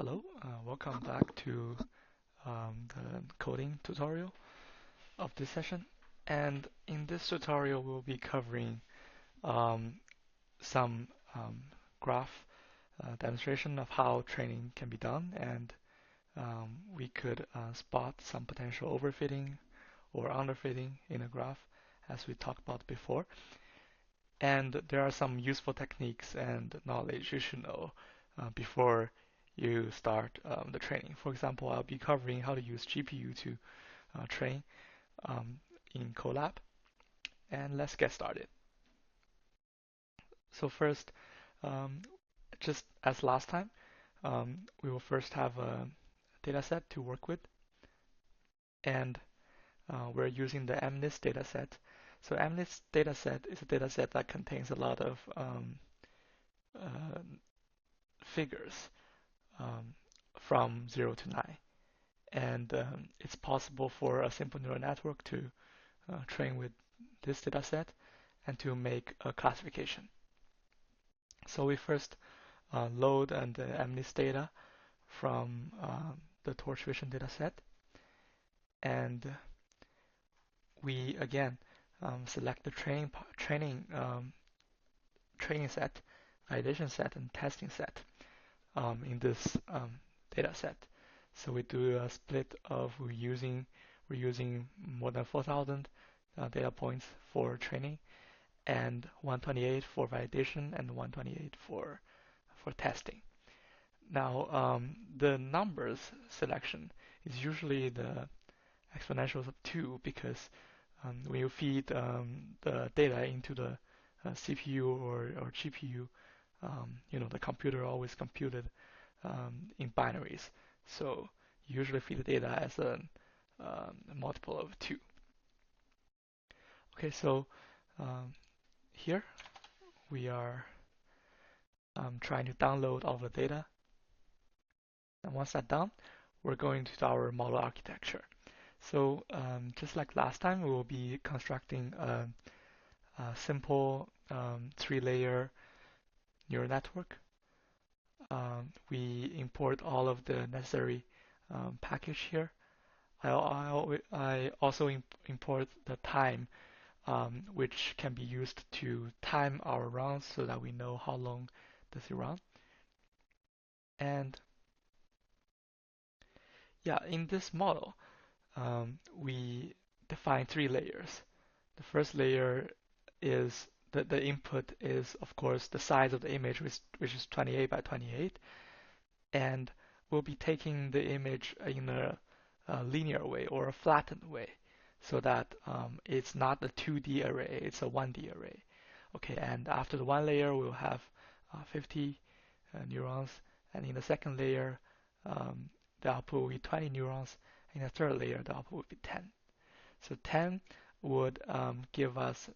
Hello, welcome back to the coding tutorial of this session. And in this tutorial, we'll be covering um, some graph demonstration of how training can be done, and we could spot some potential overfitting or underfitting in a graph, as we talked about before. And there are some useful techniques and knowledge you should know before you start the training. For example, I'll be covering how to use GPU to train um, in Colab. And let's get started. So first, um, just as last time, we will first have a dataset to work with, and we're using the mnist dataset. So mnist dataset is a dataset that contains a lot of uh, figures um, from 0 to 9. And it's possible for a simple neural network to train with this dataset and to make a classification. So we first load the MNIST data from the Torch Vision dataset, and we again select the training set, validation set, and testing set in this data set. So we do a split of we're using more than 4,000 data points for training and 128 for validation and 128 for testing. Now the numbers selection is usually the exponentials of 2 because when you feed the data into the CPU or GPU, the computer always computed in binaries. So you usually feed the data as a multiple of 2. Okay, so um, here we are trying to download all the data. And once that's done, we're going to our model architecture. So just like last time, we will be constructing a simple 3-layer neural network. We import all of the necessary package here. I also import the time, which can be used to time our runs so that we know how long does it run. And yeah, in this model, we define 3 layers. The first layer is the input is, of course, the size of the image, which is 28 by 28. And we'll be taking the image in a linear way or a flattened way so that it's not a 2D array, it's a 1D array. Okay, and after the one layer, we'll have 50 neurons. And in the second layer, the output will be 20 neurons. In the third layer, the output would be 10. So 10 would give us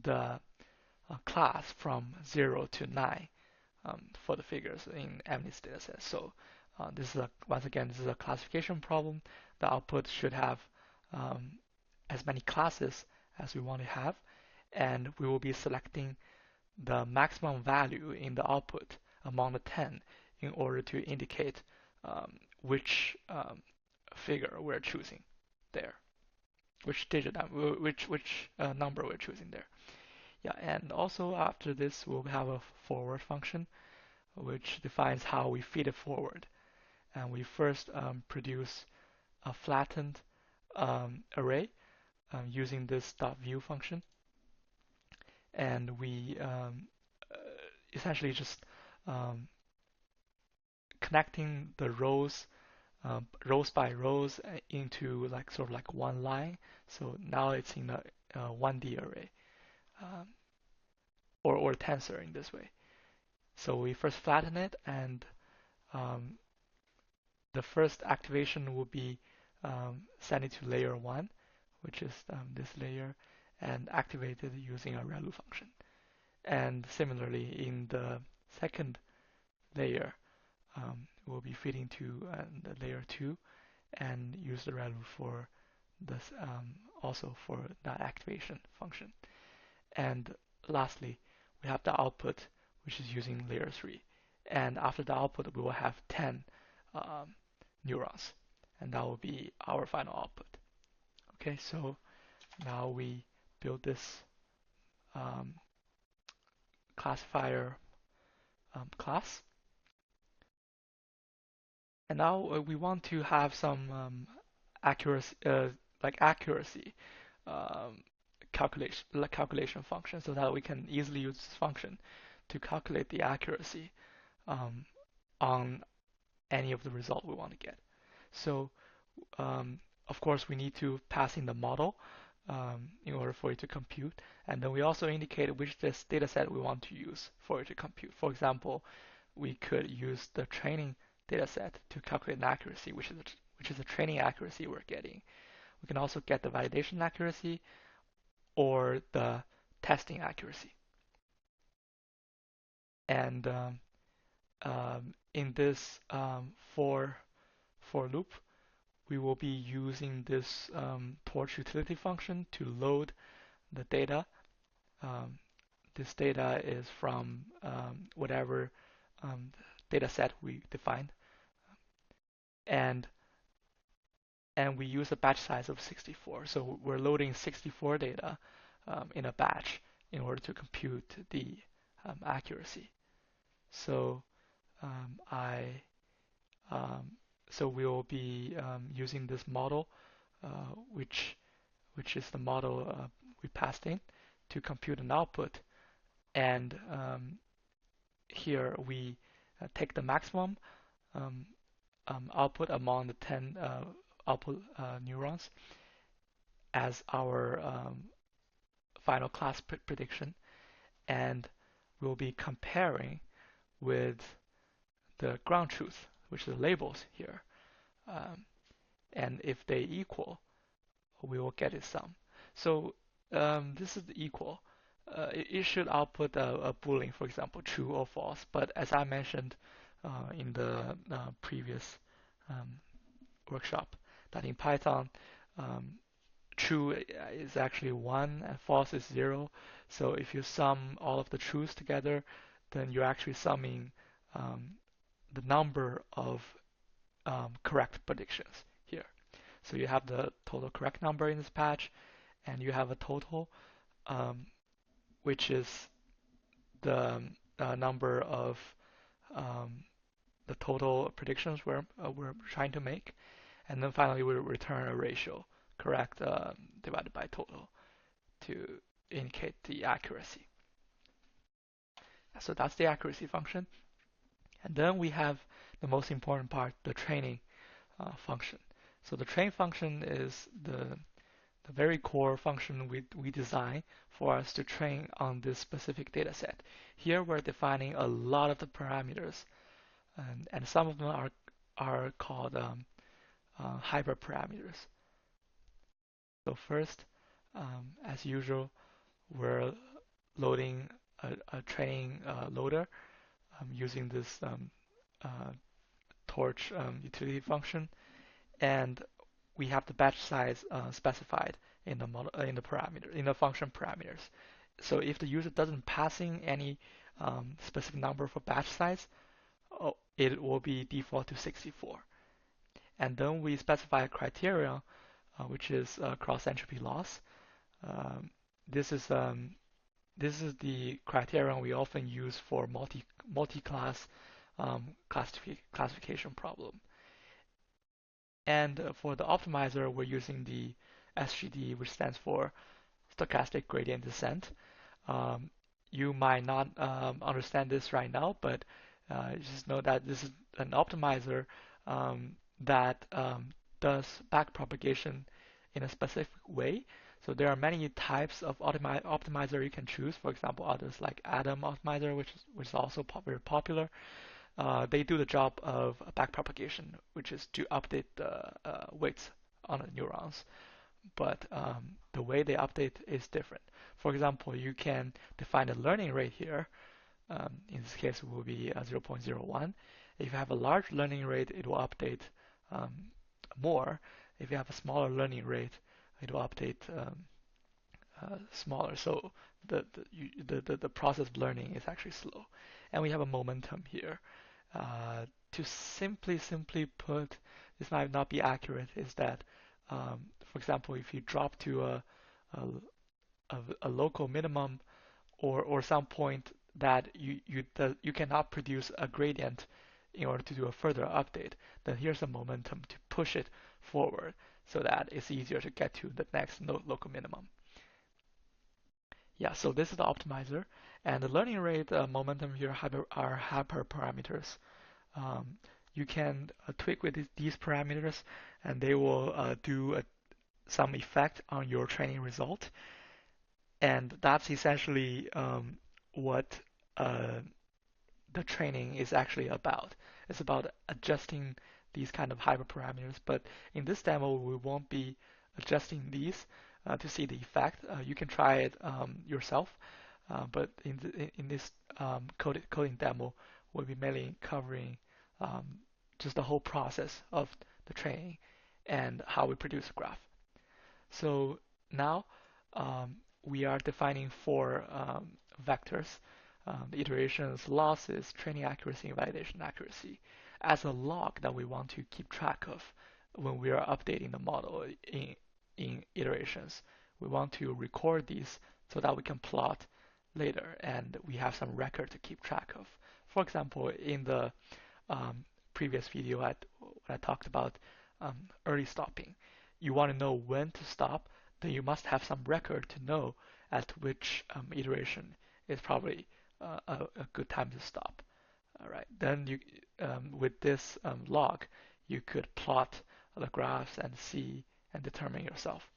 the class from 0 to 9 for the figures in mnist dataset. So once again, this is a classification problem. The output should have as many classes as we want to have, and we will be selecting the maximum value in the output among the 10 in order to indicate which figure we're choosing there, which digit, which number we're choosing there. Yeah, and also after this, we'll have a forward function, which defines how we feed it forward. And we first produce a flattened array using this .view function, and we essentially just um, connecting the rows by rows into like sort of like one line. So now it's in a 1D array um, or tensor in this way. So we first flatten it, and um, the first activation will be send it to layer 1, which is this layer, and activate it using a ReLU function. And similarly, in the second layer, we'll be feeding to the layer 2 and use the ReLU for this also for that activation function. And lastly, we have the output, which is using layer 3. And after the output, we will have 10 um, neurons, and that will be our final output. Okay, so now we build this um, classifier class. And now we want to have some accuracy, accuracy um, calculation function, so that we can easily use this function to calculate the accuracy um, on any of the result we want to get. So of course, we need to pass in the model in order for it to compute. And then we also indicate which this data set we want to use for it to compute. For example, we could use the training data set to calculate an accuracy, which is the training accuracy we're getting. We can also get the validation accuracy or the testing accuracy. And in this for loop, we will be using this torch utility function to load the data. This data is from whatever data set we define. And we use a batch size of 64. So we're loading 64 data in a batch in order to compute the accuracy. So so we will be using this model, which is the model we passed in to compute an output. And here we take the maximum output among the 10 output neurons as our final class prediction, and we'll be comparing with the ground truth, which is the labels here. And if they equal, we will get a sum. So this is the equal. It should output a Boolean, for example, true or false. But as I mentioned in the previous workshop, that in Python, true is actually 1 and false is 0. So if you sum all of the truths together, then you're actually summing the number of correct predictions here. So you have the total correct number in this patch, and you have a total, which is the number of the total predictions we're trying to make. And then finally, we return a ratio, correct divided by total, to indicate the accuracy. So that's the accuracy function. And then we have the most important part, the training function. So the train function is the very core function we design for us to train on this specific data set. Here we're defining a lot of the parameters, and some of them are called hyperparameters. So first, as usual, we're loading a training loader using this torch utility function, and we have the batch size specified in the model, in the function parameters. So if the user doesn't pass in any specific number for batch size, it will be default to 64. And then we specify a criterion, which is cross entropy loss. This is the criterion we often use for multi-class classification problem. And for the optimizer, we're using the SGD, which stands for stochastic gradient descent. You might not understand this right now, but just know that this is an optimizer that does backpropagation in a specific way. So there are many types of optimizer you can choose. For example, others like Atom optimizer, which is also very popular. They do the job of backpropagation, which is to update the weights on the neurons. But the way they update is different. For example, you can define a learning rate here. In this case, it will be 0.01. If you have a large learning rate, it will update more. If you have a smaller learning rate, it will update smaller. So the process of learning is actually slow. And we have a momentum here. To simply put, this might not be accurate, is that, for example, if you drop to a, a local minimum or some point that you cannot produce a gradient in order to do a further update, then here's a momentum to push it forward so that it's easier to get to the next local minimum. Yeah, so this is the optimizer, and the learning rate momentum here are hyperparameters. Um, you can tweak with these parameters, and they will do some effect on your training result. And that's essentially what the training is actually about. It's about adjusting these kind of hyperparameters. But in this demo, we won't be adjusting these to see the effect. You can try it yourself. But in this coding demo, we'll be mainly covering um, just the whole process of the training and how we produce a graph. So now we are defining four vectors, the iterations, losses, training accuracy, and validation accuracy, as a log that we want to keep track of when we are updating the model in iterations. We want to record these so that we can plot later and we have some record to keep track of. For example, in the previous video, when I talked about early stopping, you want to know when to stop, then you must have some record to know at which iteration is probably a good time to stop. All right. Then you, with this log, you could plot the graphs and see and determine yourself.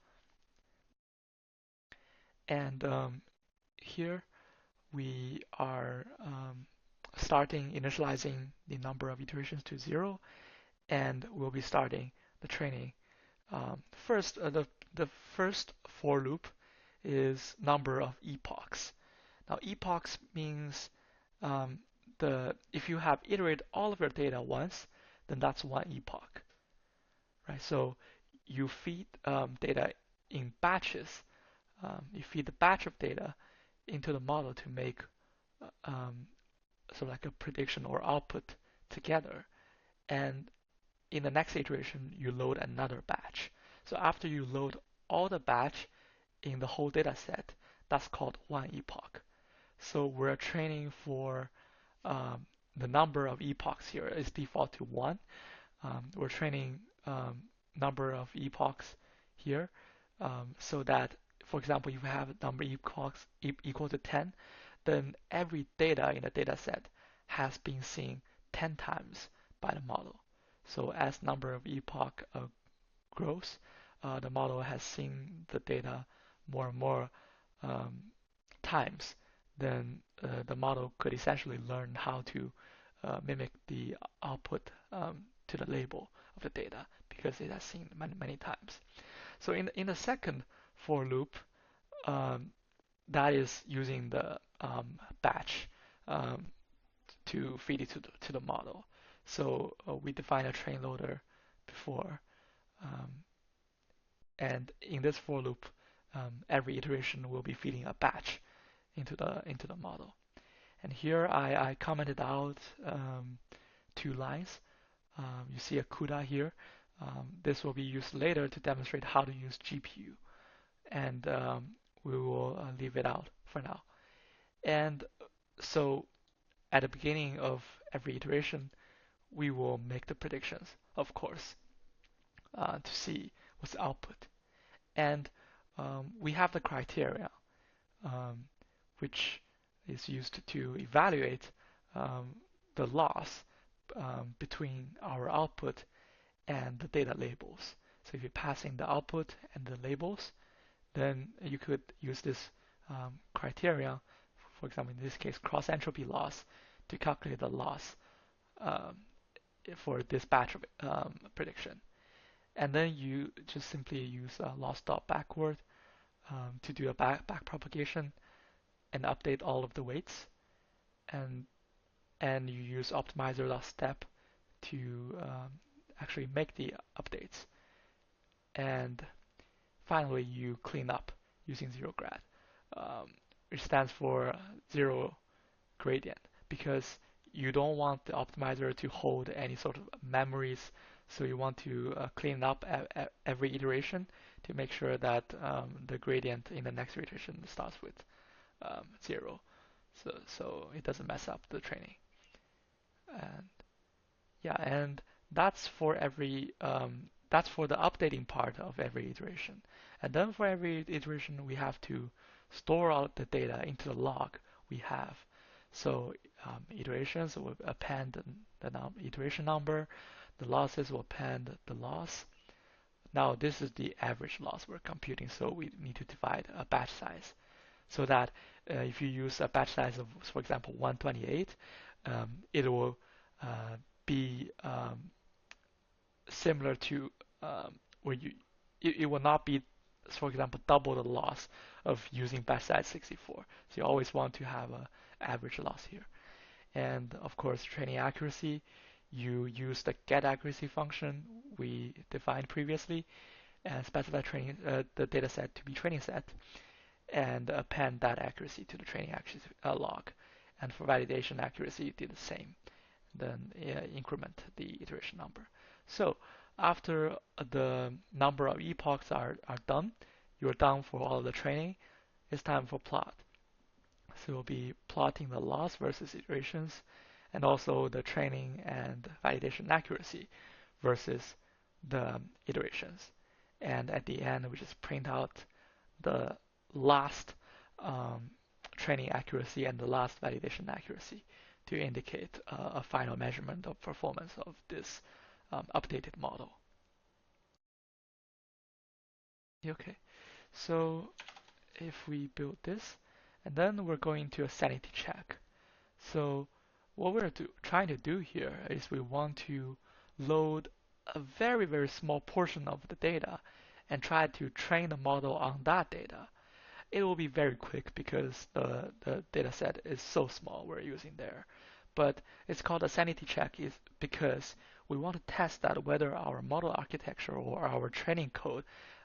And here we are starting initializing the number of iterations to 0, and we'll be starting the training. First, the first for loop is number of epochs. Now, epochs means if you have iterated all of your data once, then that's one epoch, right? So you feed data in batches. You feed the batch of data into the model to make sort of like a prediction or output together. And in the next iteration, you load another batch. So after you load all the batch in the whole data set, that's called one epoch. So we're training for the number of epochs here is default to 1. We're training number of epochs here so that, for example, if you have number epochs equal to 10, then every data in the data set has been seen 10 times by the model. So as number of epoch grows, the model has seen the data more and more times. Then the model could essentially learn how to mimic the output to the label of the data because it has seen many times. So in the second for loop, that is using the batch to feed it to the model. So we define a train loader before, and in this for loop, every iteration will be feeding a batch into the model. And here I commented out 2 lines. You see a CUDA here. This will be used later to demonstrate how to use GPU, and we will leave it out for now. And so at the beginning of every iteration, we will make the predictions, of course, to see what's the output. And we have the criteria, which is used to evaluate the loss between our output and the data labels. So if you pass in the output and the labels, then you could use this criteria, for example, in this case, cross entropy loss, to calculate the loss for this batch of prediction. And then you just simply use loss dot backward to do a back propagation and update all of the weights. And you use optimizer dot step to actually make the updates. And finally, you clean up using zero grad, which stands for zero gradient, because you don't want the optimizer to hold any sort of memories, so you want to clean it up at every iteration to make sure that the gradient in the next iteration starts with 0, so it doesn't mess up the training. And yeah, and that's for every that's for the updating part of every iteration. And then for every iteration, we have to store out the data into the log we have. So iterations will append the iteration number. The losses will append the loss. Now this is the average loss we're computing, so we need to divide a batch size so that if you use a batch size of, for example, 128, it will be similar to where it will not be, for example, double the loss of using batch size 64. So you always want to have an average loss here. And of course, training accuracy, you use the get accuracy function we defined previously and specify the data set to be training set and append that accuracy to the training accuracy log. And for validation accuracy, you did the same. Then increment the iteration number. So after the number of epochs are done, you're done for all of the training. It's time for plot. So we'll be plotting the loss versus iterations, and also the training and validation accuracy versus the iterations. And at the end, we just print out the last training accuracy and the last validation accuracy to indicate a final measurement of performance of this updated model. Okay, so if we build this, and then we're going to a sanity check. So what we're trying to do here is we want to load a very, very small portion of the data and try to train the model on that data. It will be very quick because the data set is so small we're using there. But it's called a sanity check is because we want to test that whether our model architecture or our training code,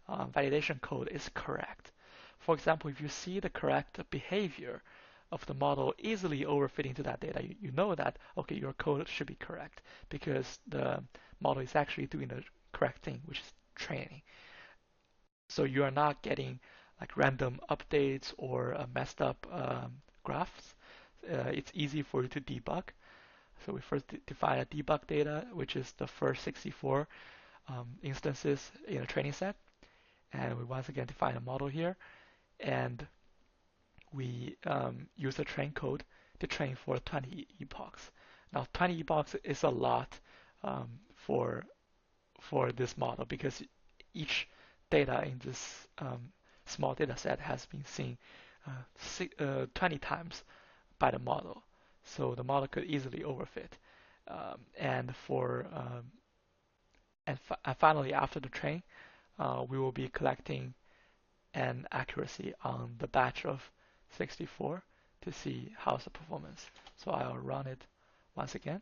validation code is correct. For example, if you see the correct behavior of the model easily overfitting to that data, you know that, okay, your code should be correct because the model is actually doing the correct thing, which is training. So you are not getting like random updates or messed up graphs. It's easy for you to debug. So we first define a debug data, which is the first 64 instances in a training set. And we once again define a model here. And we use the train code to train for 20 epochs. Now 20 epochs is a lot for this model because each data in this small data set has been seen 20 times by the model. So the model could easily overfit. And finally, after the train, we will be collecting an accuracy on the batch of 64 to see how's the performance. So I'll run it once again,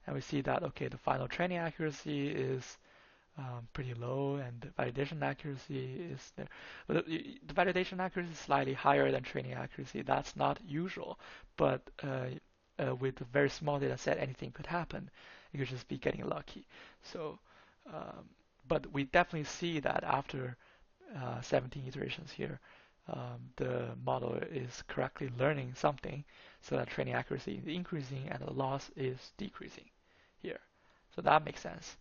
and we see that okay, the final training accuracy is pretty low, and the validation accuracy is there. But the validation accuracy is slightly higher than training accuracy. That's not usual, but with a very small data set, anything could happen. You could just be getting lucky. So, but we definitely see that after 17 iterations here, the model is correctly learning something, so that training accuracy is increasing and the loss is decreasing here. So that makes sense.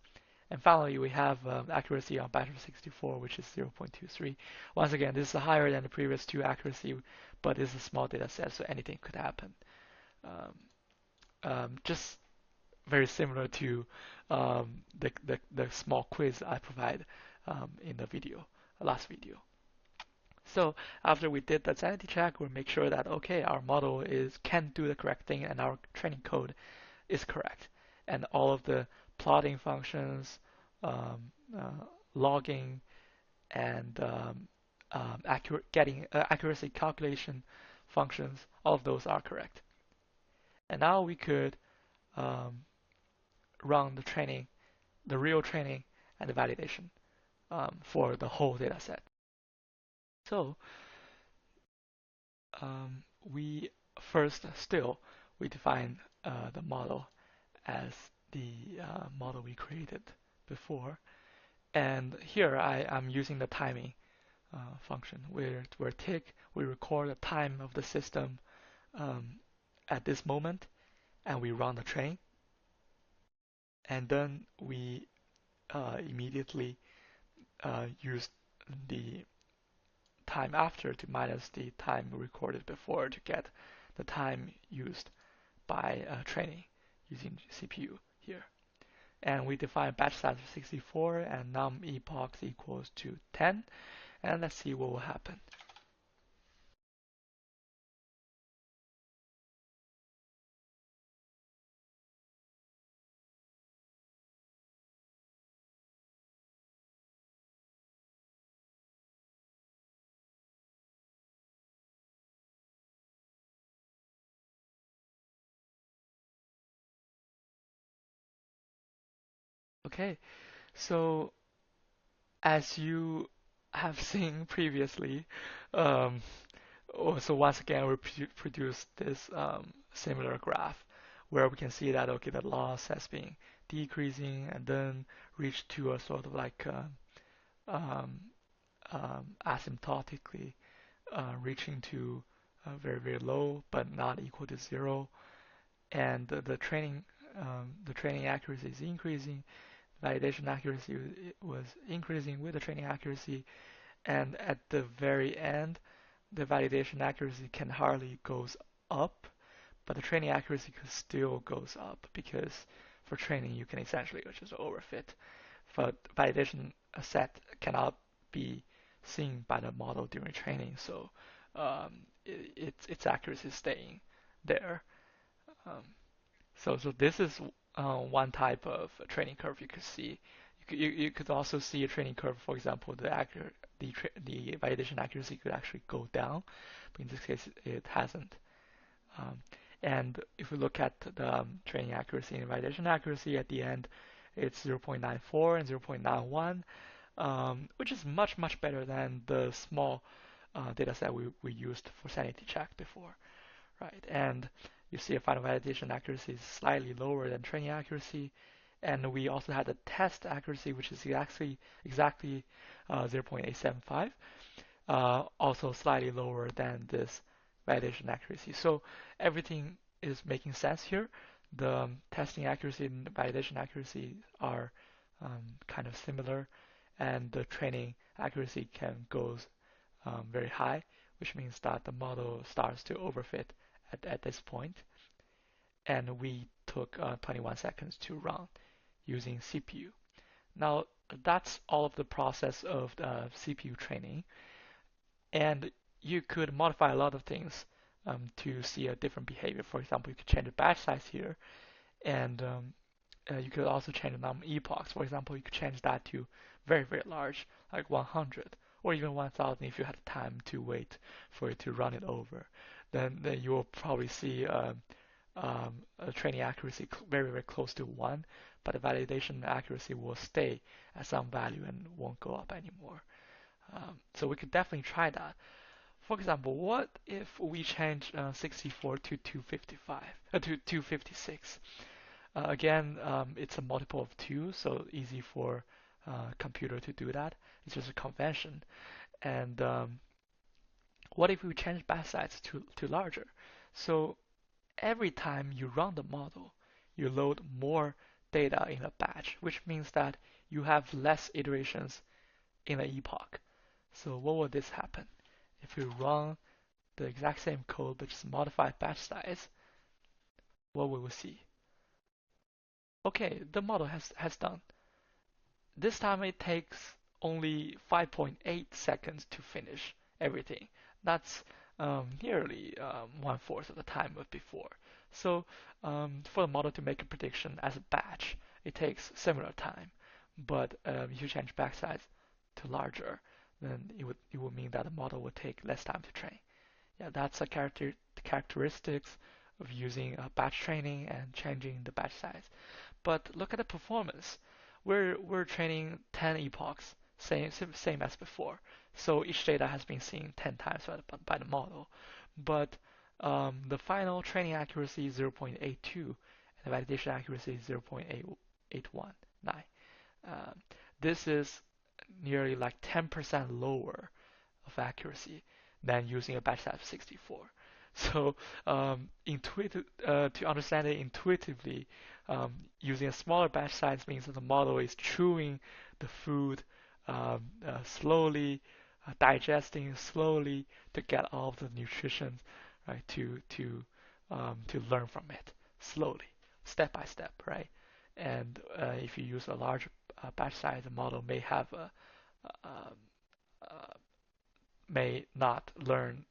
And finally, we have accuracy on batch of 64, which is 0.23. Once again, this is higher than the previous two accuracy, but it's a small data set, so anything could happen. Just very similar to the small quiz I provide in the video, last video. So after we did the sanity check, we'll make sure that okay, our model can do the correct thing and our training code is correct, and all of the plotting functions, logging, and accuracy calculation functions, all of those are correct. And now we could run the training, the real training, and the validation for the whole data set. So we first we define the model as the model we created before. And here I'm using the timing function where tick we record the time of the system um, at this moment, and we run the train, and then we immediately use the time after to minus the time recorded before to get the time used by training using CPU here. And we define batch size of 64 and num epochs equals to 10. And let's see what will happen. Okay, so as you have seen previously, um, so once again we produce this similar graph where we can see that okay the loss has been decreasing and then reached to a sort of like um, asymptotically reaching to very very low but not equal to zero, and the training accuracy is increasing, validation accuracy was increasing with the training accuracy, and at the very end the validation accuracy can hardly goes up, but the training accuracy still goes up because for training you can essentially just overfit. But validation set cannot be seen by the model during training, so its accuracy is staying there. Um, so this is one type of training curve you could see. You could also see a training curve, for example, the validation accuracy could actually go down, but in this case it hasn't. Um, and if we look at the training accuracy and validation accuracy at the end, it's 0.94 and 0.91, which is much, much better than the small data set we used for sanity check before, right? And you see a final validation accuracy is slightly lower than training accuracy. And we also had the test accuracy, which is exactly 0.875, also slightly lower than this validation accuracy. So everything is making sense here. The testing accuracy and validation accuracy are kind of similar, and the training accuracy can goes very high, which means that the model starts to overfit at this point. And we took 21 seconds to run using CPU. Now that's all of the process of the CPU training. And you could modify a lot of things to see a different behavior. For example, you could change the batch size here, and you could also change the number of epochs. For example, you could change that to very, very large, like 100, or even 1000 if you had time to wait for it to run it over. Then you will probably see a training accuracy very, very close to 1, but the validation accuracy will stay at some value and won't go up anymore. So we could definitely try that. For example, what if we change 64 to 255 to 256? Again, it's a multiple of 2, so easy for computer to do that. It's just a convention. And what if we change batch size to larger? So every time you run the model, you load more data in a batch, which means that you have less iterations in an epoch. So what will this happen? If we run the exact same code but just modify batch size, what will we see? Okay, the model has done. This time it takes only 5.8 seconds to finish everything. That's nearly 1/4 of the time of before. So for the model to make a prediction as a batch, it takes similar time. But if you change batch size to larger, then it would mean that the model would take less time to train. Yeah, that's a characteristics of using batch training and changing the batch size. But look at the performance. We're training 10 epochs, same as before. So each data has been seen 10 times by the model. But The final training accuracy is 0.82, and the validation accuracy is 0.819. This is nearly like 10% lower of accuracy than using a batch size of 64. So to understand it intuitively, using a smaller batch size means that the model is chewing the food slowly, digesting slowly to get all of the nutrition, right? To learn from it slowly, step by step, right? And if you use a large batch size, the model may have um, uh, may not learn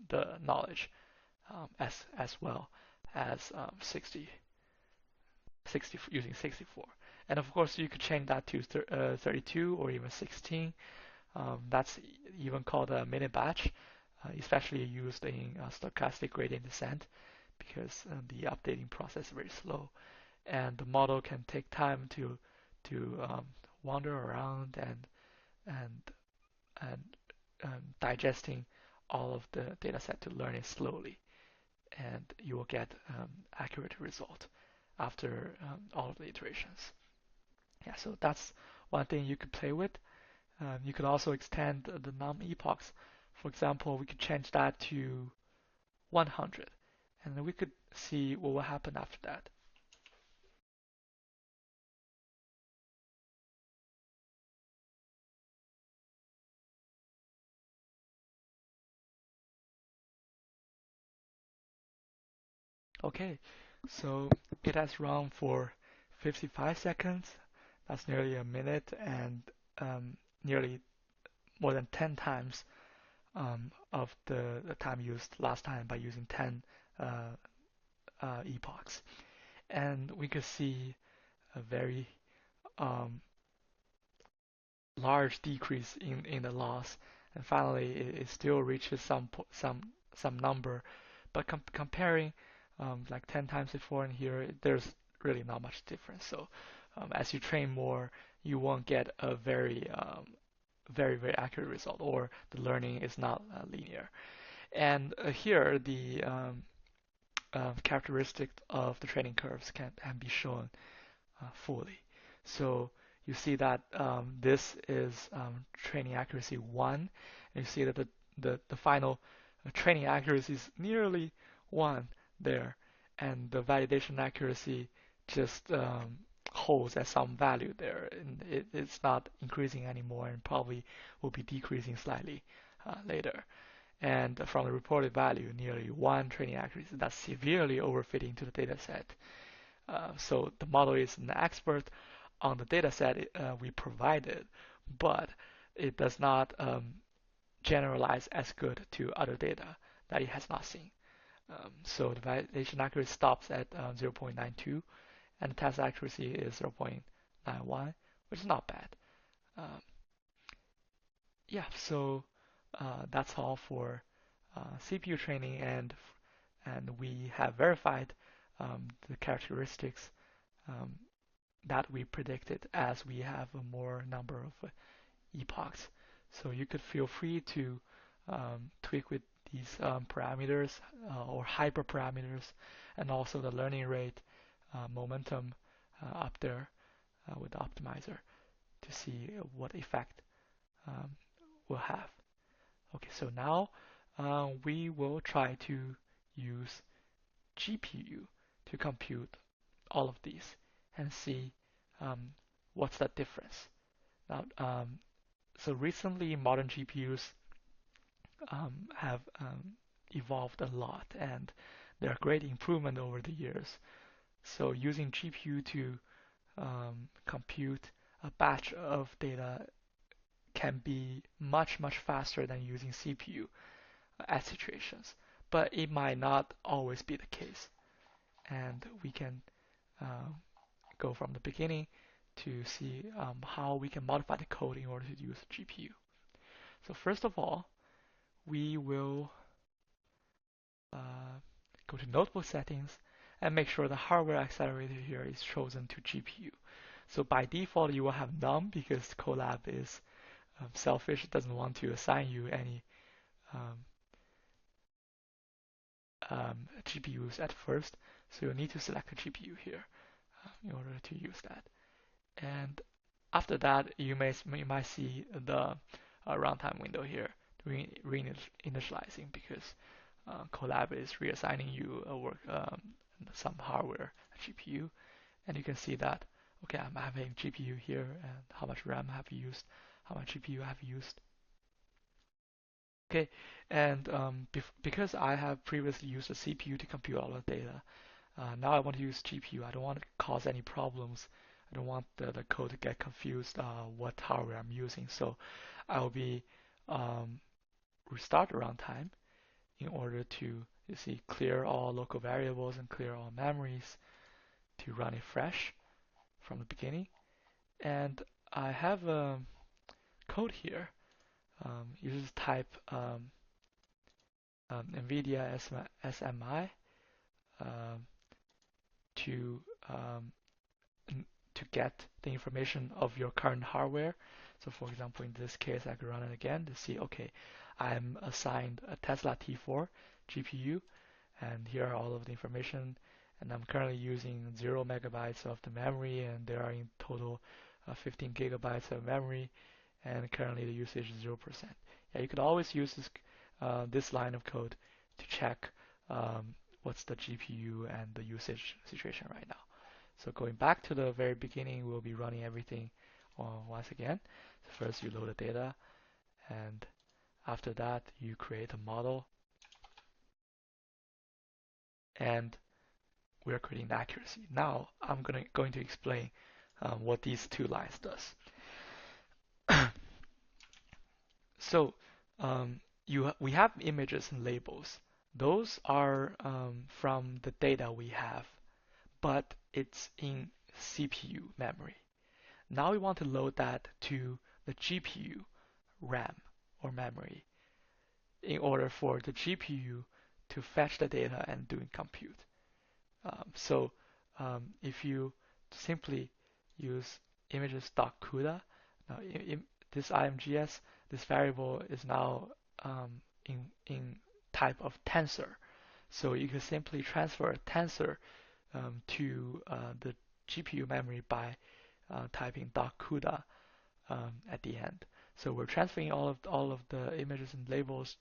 the knowledge as well as 60 using 64. And of course, you could change that to 32 or even 16. That's even called a mini batch, especially used in stochastic gradient descent because the updating process is very slow, and the model can take time to wander around and digesting all of the data set to learn it slowly, and you will get accurate result after all of the iterations. Yeah, so that's one thing you could play with. You could also extend the num-epochs. For example, we could change that to 100, and then we could see what will happen after that. Okay, so it has run for 55 seconds. That's nearly a minute and nearly more than 10 times of the time used last time by using 10 uh, epochs. And we could see a very um, large decrease in the loss. And finally, it still reaches some number. But comparing like 10 times before and here, there's really not much difference. So as you train more, you won't get a very accurate result, or the learning is not linear. And here, the characteristic of the training curves can be shown fully. So you see that this is training accuracy 1, and you see that the final training accuracy is nearly 1 there, and the validation accuracy just holds at some value there, and it's not increasing anymore, and probably will be decreasing slightly later. And from the reported value, nearly 1 training accuracy, that's severely overfitting to the data set. So the model is an expert on the data set we provided, but it does not generalize as good to other data that it has not seen. So the validation accuracy stops at 0.92, and the test accuracy is 0.91, which is not bad. Um, yeah, so that's all for CPU training, and we have verified the characteristics um, that we predicted as we have a more number of epochs. So you could feel free to tweak with these parameters or hyperparameters, and also the learning rate, momentum up there with the optimizer to see what effect um, will have. Okay, so now we will try to use GPU to compute all of these and see um, what's the difference. Now, so recently modern GPUs have evolved a lot, and they're a great improvement over the years. So using GPU to compute a batch of data can be much faster than using CPU at situations, but it might not always be the case. And we can uh, go from the beginning to see how we can modify the code in order to use GPU. So first of all, we will go to notebook settings and make sure the hardware accelerator here is chosen to GPU. So by default, you will have none because Colab is selfish. It doesn't want to assign you any um, GPUs at first, so you'll need to select a GPU here in order to use that. And after that, you might see the runtime window here, reinitializing, because colab is reassigning you some hardware GPU, and you can see that, okay, I'm having GPU here, and how much RAM have you used, how much GPU have you used. Okay, and because I have previously used a CPU to compute all the data, now I want to use GPU. I don't want to cause any problems. I don't want the code to get confused what hardware I'm using. So I'll be restart the runtime in order to, you see, clear all local variables and clear all memories to run it fresh from the beginning. And I have a code here. You just type NVIDIA SMI to to get the information of your current hardware. So for example, in this case, I could run it again to see, okay, I'm assigned a Tesla T4 GPU, and here are all of the information, and I'm currently using 0 megabytes of the memory, and there are in total 15 gigabytes of memory, and currently the usage is 0%. Yeah, you could always use this line of code to check what's the GPU and the usage situation right now. So going back to the very beginning, we'll be running everything once again. So first you load the data, and after that you create a model, and we're creating the accuracy. Now I'm going to explain what these two lines does. So we have images and labels. Those are from the data we have, but it's in CPU memory. Now we want to load that to the GPU RAM or memory in order for the GPU to fetch the data and doing compute. So if you simply use images.cuda, now this IMGS, this variable is now in type of tensor. So you can simply transfer a tensor to the GPU memory by typing .cuda at the end. So we're transferring all of the images and labels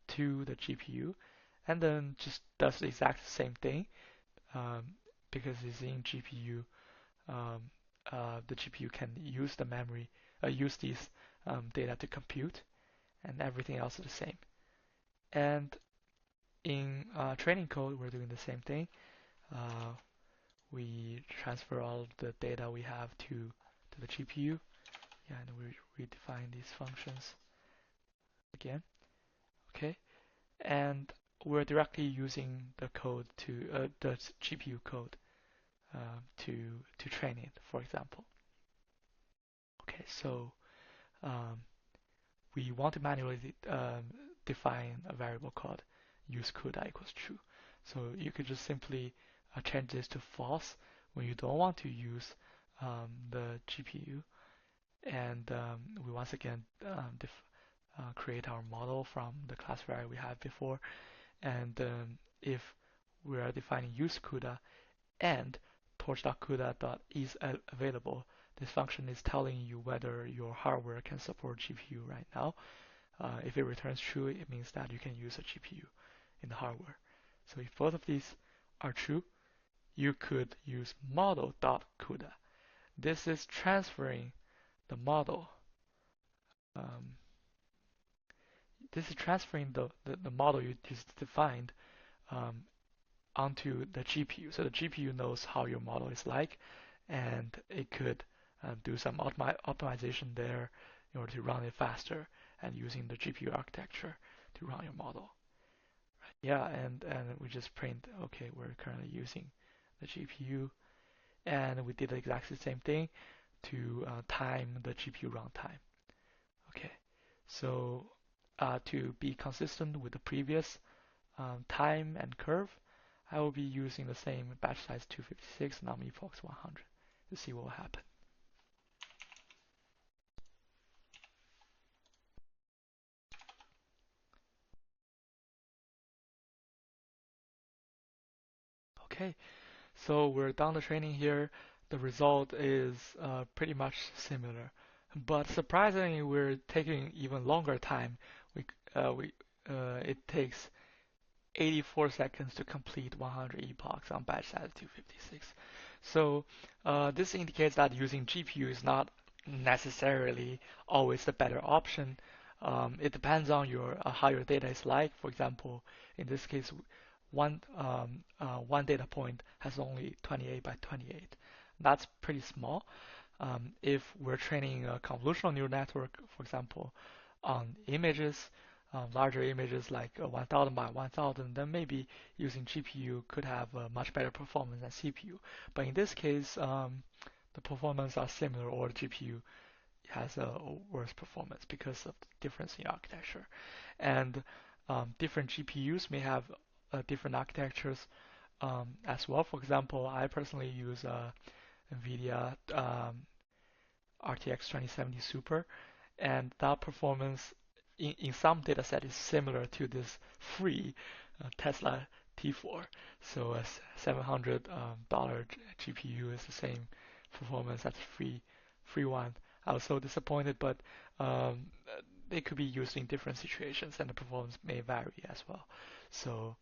to the GPU, and then just does the exact same thing because it's in GPU. The GPU can use the memory, use these data to compute, and everything else is the same. And in training code, we're doing the same thing. We transfer all of the data we have to the GPU. Yeah, and we redefine these functions again. Okay, and we're directly using the code to the GPU code to train it, for example. Okay, so we want to manually define a variable called useCUDA equals true. So you could just simply change this to false when you don't want to use the GPU. And we once again create our model from the classifier we had before. And if we are defining useCUDA and torch.cuda.is available, this function is telling you whether your hardware can support GPU right now. If it returns true, it means that you can use a GPU in the hardware. So if both of these are true, you could use model.cuda. This is transferring the model. This is transferring the model you just defined onto the GPU. So the GPU knows how your model is like, and it could do some optimization there in order to run it faster and using the GPU architecture to run your model. Right? Yeah, and we just print, okay, we're currently using the GPU, and we did the exactly same thing to time the GPU runtime. Okay, so to be consistent with the previous time and curve, I will be using the same batch size 256 num epochs 100 to see what will happen. Okay, so we're done the training here. The result is pretty much similar, but surprisingly, we're taking even longer time. We, it takes 84 seconds to complete 100 epochs on batch size 256. So this indicates that using GPU is not necessarily always the better option. It depends on your how your data is like. For example, in this case, one data point has only 28 by 28. That's pretty small. If we're training a convolutional neural network, for example, on images, larger images like 1000 by 1000, then maybe using GPU could have a much better performance than CPU. But in this case, the performance are similar, or the GPU has a worse performance because of the difference in architecture. And different GPUs may have different architectures as well. For example, I personally use NVIDIA RTX 2070 Super, and that performance in some dataset is similar to this free Tesla T4. So a $700 GPU is the same performance as free one. I was so disappointed, but um, they could be used in different situations, and the performance may vary as well. So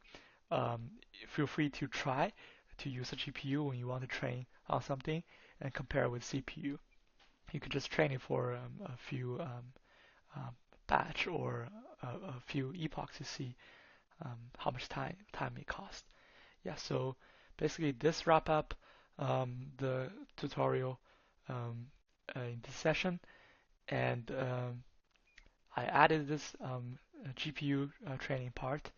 um, feel free to try to use a GPU when you want to train on something and compare with CPU. You could just train it for a few um, batch or a few epochs to see how much time it costs. Yeah, so basically this wrap up the tutorial in this session, and I added this GPU training part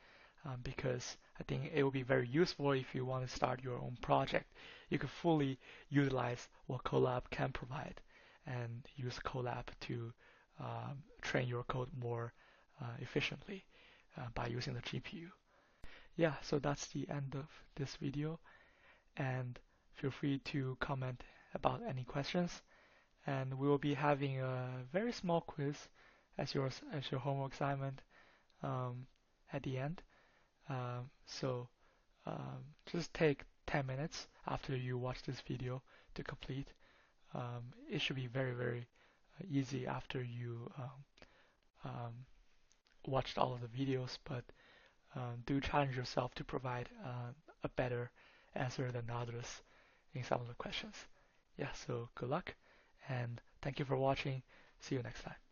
because I think it will be very useful if you want to start your own project. You can fully utilize what Colab can provide and use Colab to train your code more efficiently by using the GPU. Yeah, so that's the end of this video, and feel free to comment about any questions. And we will be having a very small quiz as your homework assignment um, at the end. So just take 10 minutes after you watch this video to complete. It should be very, very easy after you um, watched all of the videos, but do challenge yourself to provide a better answer than others in some of the questions. Yeah, so good luck, and thank you for watching. See you next time.